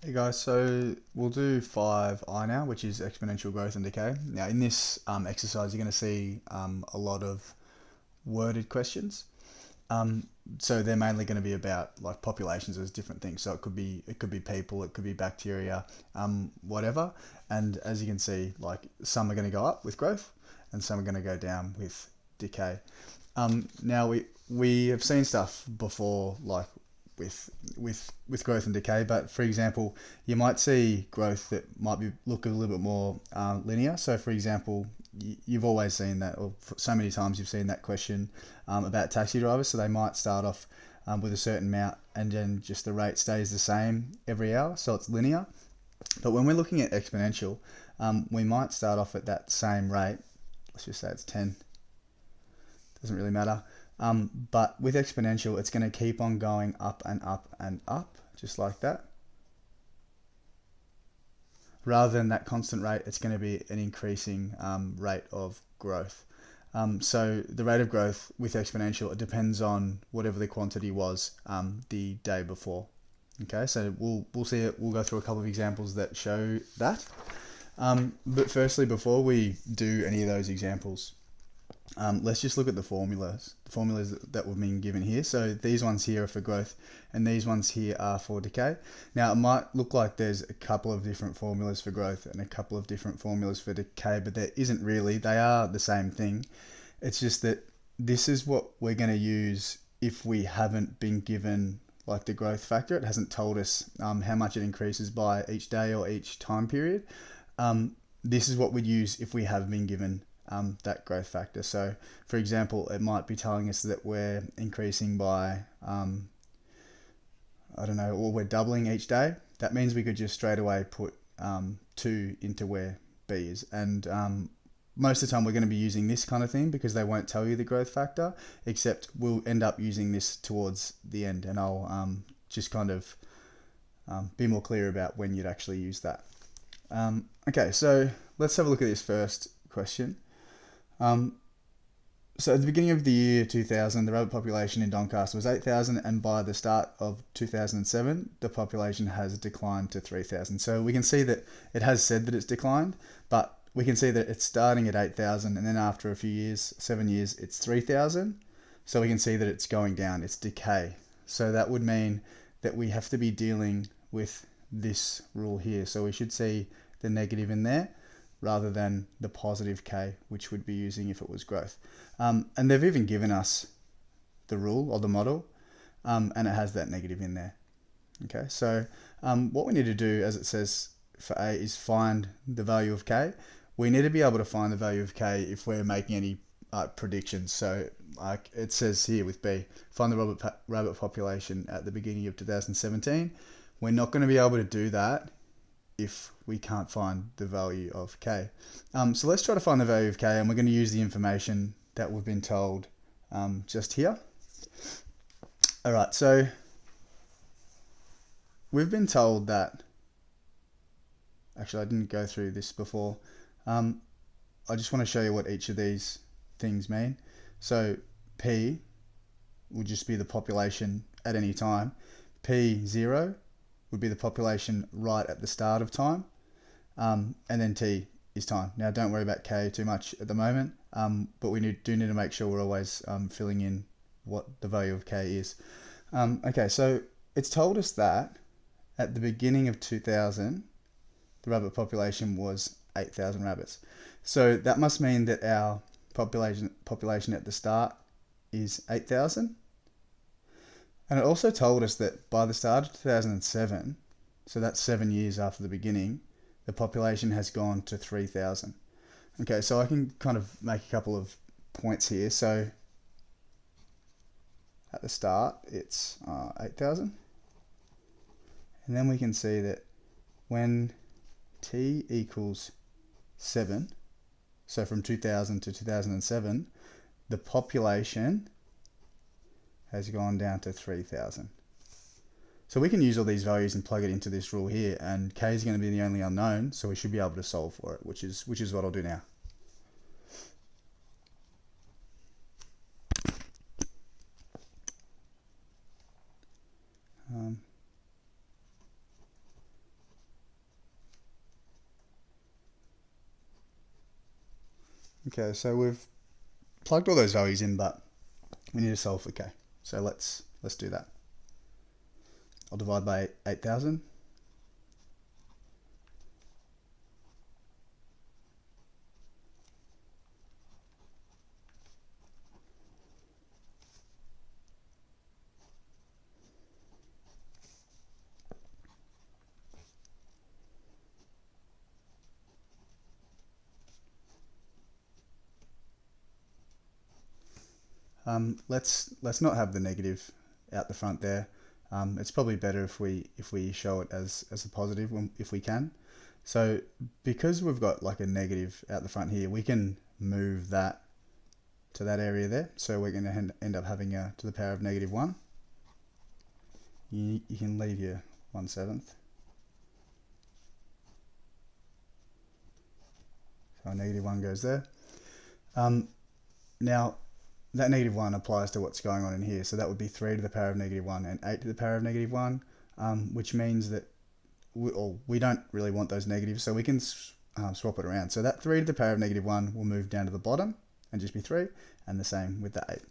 Hey guys, so we'll do 5i now, which is exponential growth and decay. Now in this exercise, you're going to see a lot of worded questions. Um, so they're mainly going to be about like populations as different things. So it could be people, it could be bacteria, whatever. And as you can see, like some are going to go up with growth, and some are going to go down with decay. Now we have seen stuff before, like with growth and decay. But for example, you might see growth that might be look a little bit more linear. So for example, you've always seen that, or so many times you've seen that question about taxi drivers. So they might start off with a certain amount, and then just the rate stays the same every hour. So it's linear. But when we're looking at exponential, we might start off at that same rate. Let's just say it's 10. Doesn't really matter. But with exponential, it's going to keep on going up and up and up, just like that. Rather than that constant rate, it's going to be an increasing rate of growth. So the rate of growth with exponential, it depends on whatever the quantity was the day before. Okay, so we'll see it. We'll go through a couple of examples that show that. But firstly, before we do any of those examples, let's just look at the formulas that we've been given here. So these ones here are for growth, and these ones here are for decay. Now it might look like there's a couple of different formulas for growth and a couple of different formulas for decay, but there isn't really. They are the same thing. It's just that this is what we're going to use if we haven't been given like the growth factor. It hasn't told us how much it increases by each day or each time period. This is what we'd use if we have been given that growth factor. So for example, it might be telling us that we're increasing by, I don't know, or we're doubling each day. That means we could just straight away put 2 into where B is. And most of the time we're going to be using this kind of thing because they won't tell you the growth factor, except we'll end up using this towards the end. And I'll just kind of be more clear about when you'd actually use that. Okay, so let's have a look at this first question. So at the beginning of the year 2000, the rabbit population in Doncaster was 8,000, and by the start of 2007, the population has declined to 3,000. So we can see that it has said that it's declined, but we can see that it's starting at 8,000, and then after a few years, 7 years, it's 3,000. So we can see that it's going down, it's decay. So that would mean that we have to be dealing with this rule here. So we should see the negative in there, rather than the positive k, which we'd be using if it was growth. And they've even given us the rule or the model, and it has that negative in there. Okay, so what we need to do, as it says for A, is find the value of k. We need to be able to find the value of k if we're making any predictions. So like it says here with B, find the rabbit population at the beginning of 2017. We're not going to be able to do that if we can't find the value of k. So let's try to find the value of k, and we're going to use the information that we've been told just here. Alright, so we've been told that, actually I didn't go through this before, I just want to show you what each of these things mean. So P will just be the population at any time. P0 would be the population right at the start of time, and then T is time. Now don't worry about K too much at the moment, but we do need to make sure we're always filling in what the value of K is. Okay, so it's told us that at the beginning of 2000, the rabbit population was 8,000 rabbits. So that must mean that our population at the start is 8,000. And it also told us that by the start of 2007, so that's 7 years after the beginning, the population has gone to 3,000. Okay, so I can kind of make a couple of points here. So at the start, it's 8,000. And then we can see that when T equals 7, so from 2000 to 2007, the population has gone down to 3,000. So we can use all these values and plug it into this rule here, and k is going to be the only unknown, so we should be able to solve for it, which is what I'll do now. Okay, so we've plugged all those values in, but we need to solve for k. So let's do that. I'll divide by 8,000. Let's not have the negative out the front there. It's probably better if we show it as a positive if we can. So because we've got like a negative out the front here, we can move that to that area there. So we're going to end up having a to the power of -1. You can leave your 1/7. So -1 goes there. Now that -1 applies to what's going on in here. So that would be 3 to the power of -1 and 8 to the power of -1, which means that we don't really want those negatives, so we can swap it around. So that 3 to the power of -1 will move down to the bottom and just be 3, and the same with the 8.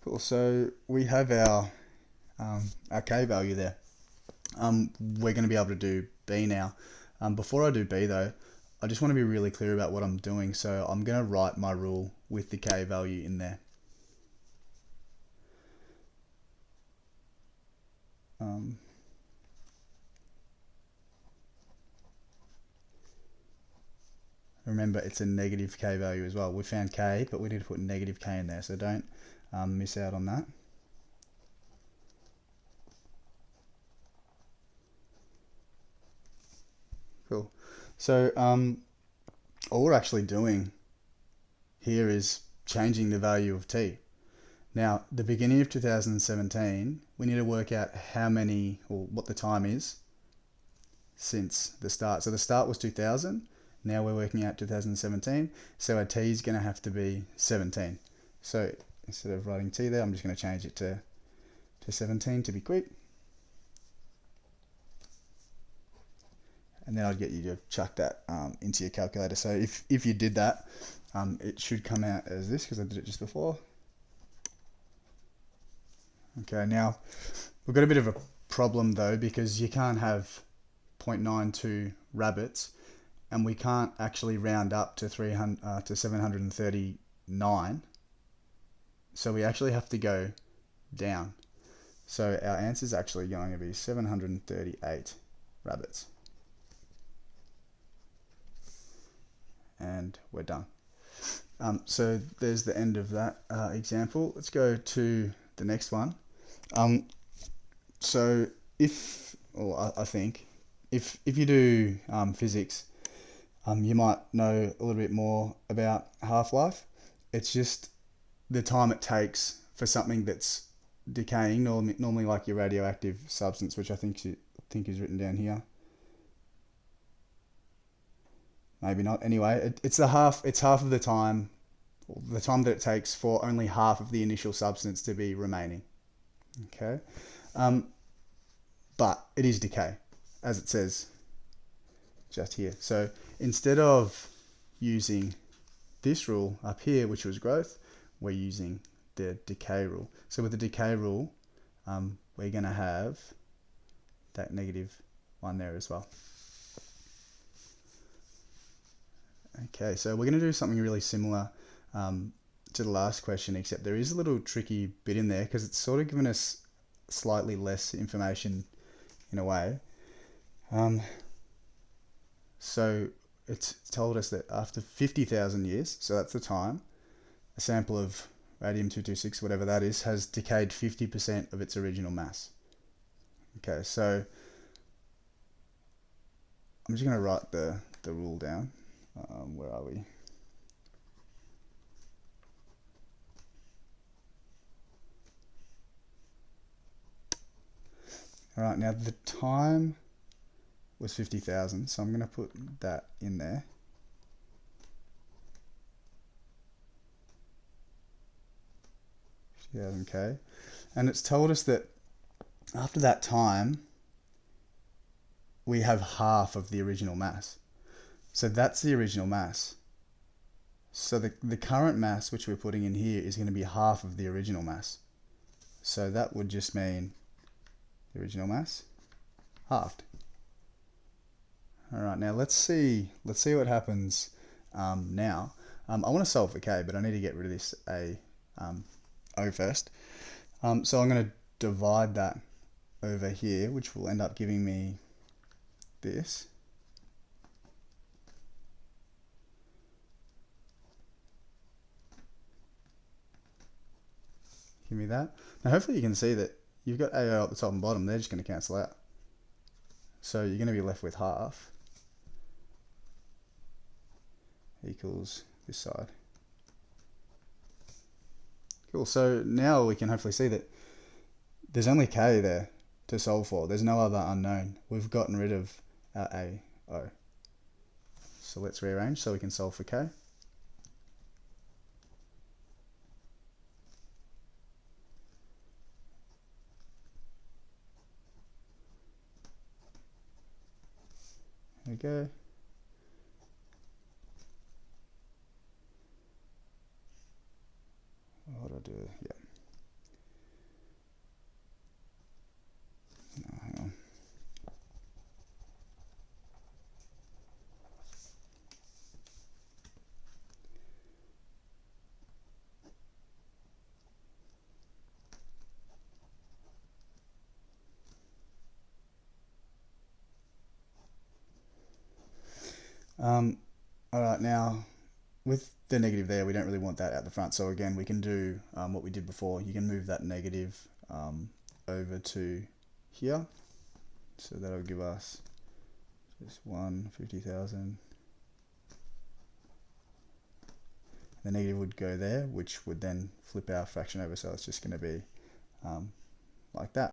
Cool, so we have our k value there. We're going to be able to do b now. Before I do b though, I just want to be really clear about what I'm doing, so I'm going to write my rule with the k value in there. Remember, it's a negative k value as well. We found k, but we need to put negative k in there, so don't miss out on that. Cool. So all we're actually doing here is changing the value of t. Now, the beginning of 2017, we need to work out how many, or what the time is since the start. So the start was 2000. Now we're working out 2017. So our t is going to have to be 17. So instead of writing t there, I'm just going to change it to 17 to be quick. And then I'd get you to chuck that into your calculator. So if you did that, it should come out as this, because I did it just before. Okay, now we've got a bit of a problem though, because you can't have 0.92 rabbits, and we can't actually round up to 739. So we actually have to go down. So our answer is actually going to be 738 rabbits. And we're done. So there's the end of that example. Let's go to the next one. So I think if you do physics, you might know a little bit more about half-life. It's just the time it takes for something that's decaying, normally like your radioactive substance, which I think is written down here. Maybe not. Anyway, it's half of the time that it takes for only half of the initial substance to be remaining. Okay, but it is decay, as it says just here. So instead of using this rule up here, which was growth, we're using the decay rule. So with the decay rule, we're going to have that -1 there as well. Okay, so we're going to do something really similar to the last question, except there is a little tricky bit in there, because it's sort of given us slightly less information in a way. So it's told us that after 50,000 years, so that's the time, a sample of radium-226, whatever that is, has decayed 50% of its original mass. Okay, so I'm just going to write the rule down. Where are we? All right, now the time was 50,000, so I'm going to put that in there. K, and it's told us that after that time, we have half of the original mass. So that's the original mass. So the current mass which we're putting in here is going to be half of the original mass. So that would just mean the original mass halved. All right, now let's see what happens now. I want to solve for k, but I need to get rid of this o first. So I'm going to divide that over here, which will end up giving me this. Give me that. Now hopefully you can see that you've got AO at the top and bottom, they're just going to cancel out. So you're going to be left with half equals this side. Cool, so now we can hopefully see that there's only k there to solve for. There's no other unknown. We've gotten rid of our AO. So let's rearrange so we can solve for k. There we go. What do I do? Yeah. No, hang on. All right, now with the negative there, we don't really want that at the front. So again, we can do what we did before. You can move that negative over to here. So that'll give us just 150,000. The negative would go there, which would then flip our fraction over. So it's just going to be like that.